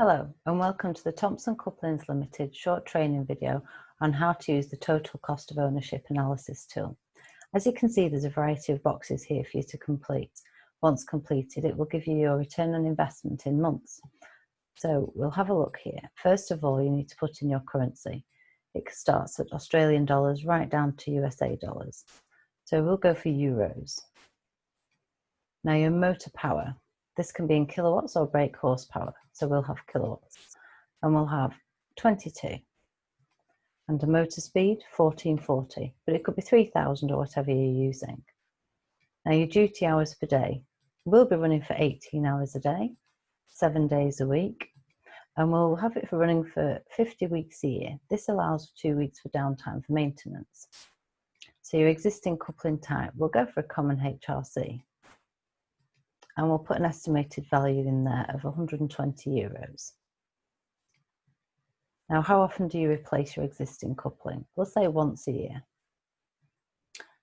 Hello and welcome to the Thompson Couplings Limited short training video on how to use the total cost of ownership analysis tool. As you can see, there's a variety of boxes here for you to complete. Once completed, it will give you your return on investment in months. So we'll have a look here. First of all, you need to put in your currency. It starts at Australian dollars right down to USA dollars. So we'll go for euros. Now your motor power. This can be in kilowatts or brake horsepower. So we'll have kilowatts. And we'll have 22. And the motor speed, 1440. But it could be 3000 or whatever you're using. Now your duty hours per day. We'll be running for 18 hours a day, 7 days a week. And we'll have it for running for 50 weeks a year. This allows 2 weeks for downtime for maintenance. So your existing coupling type, we'll go for a common HRC. And we'll put an estimated value in there of 120 euros. Now, how often do you replace your existing coupling? We'll say once a year.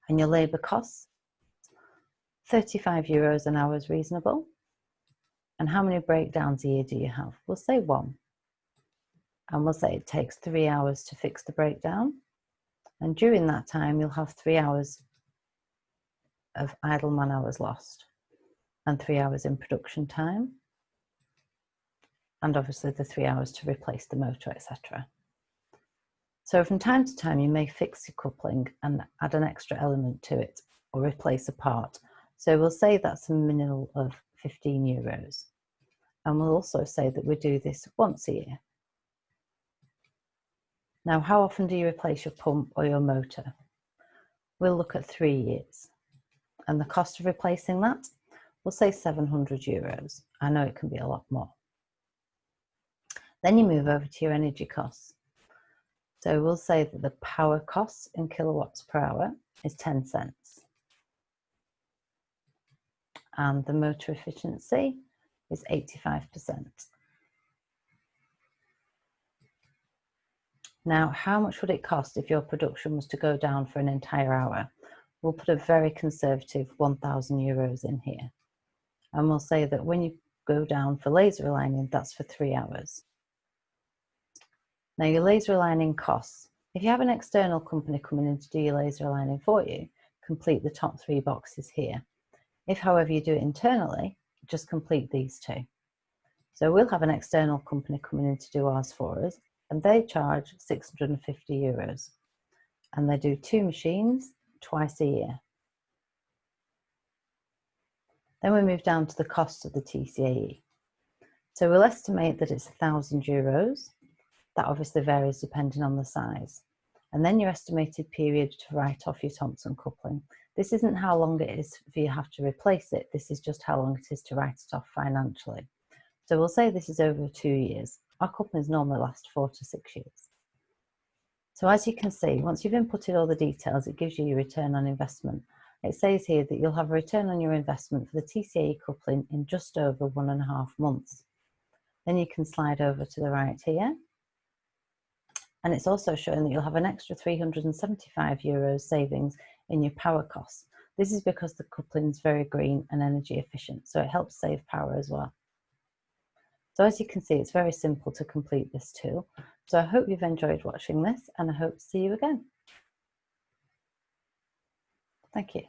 And your labour costs? 35 euros an hour is reasonable. And how many breakdowns a year do you have? We'll say 1. And we'll say it takes 3 hours to fix the breakdown. And during that time, you'll have 3 hours of idle man hours lost. And 3 hours in production time, and obviously the 3 hours to replace the motor, etc. So from time to time you may fix your coupling and add an extra element to it or replace a part. So we'll say that's a minimal of 15 euros. And we'll also say that we do this once a year. Now, how often do you replace your pump or your motor? We'll look at 3 years. And the cost of replacing that? We'll say 700 euros. I know it can be a lot more. Then you move over to your energy costs. So we'll say that the power cost in kilowatts per hour is 10 cents. And the motor efficiency is 85%. Now, how much would it cost if your production was to go down for an entire hour? We'll put a very conservative 1,000 euros in here. And we'll say that when you go down for laser aligning, that's for 3 hours. Now your laser aligning costs. If you have an external company coming in to do your laser aligning for you, complete the top 3 boxes here. If, however, you do it internally, just complete these 2. So we'll have an external company coming in to do ours for us, and they charge 650 euros. And they do 2 machines twice a year. Then we move down to the cost of the TCAE. So we'll estimate that it's 1,000 euros. That obviously varies depending on the size. And then your estimated period to write off your Thompson coupling. This isn't how long it is for you have to replace it. This is just how long it is to write it off financially. So we'll say this is over 2 years. Our couplings normally last 4 to 6 years. So as you can see, once you've inputted all the details, it gives you your return on investment. It says here that you'll have a return on your investment for the TCAE coupling in just over 1.5 months. Then you can slide over to the right here. And it's also showing that you'll have an extra 375 euros savings in your power costs. This is because the coupling is very green and energy efficient, so it helps save power as well. So as you can see, it's very simple to complete this tool. So I hope you've enjoyed watching this, and I hope to see you again. Thank you.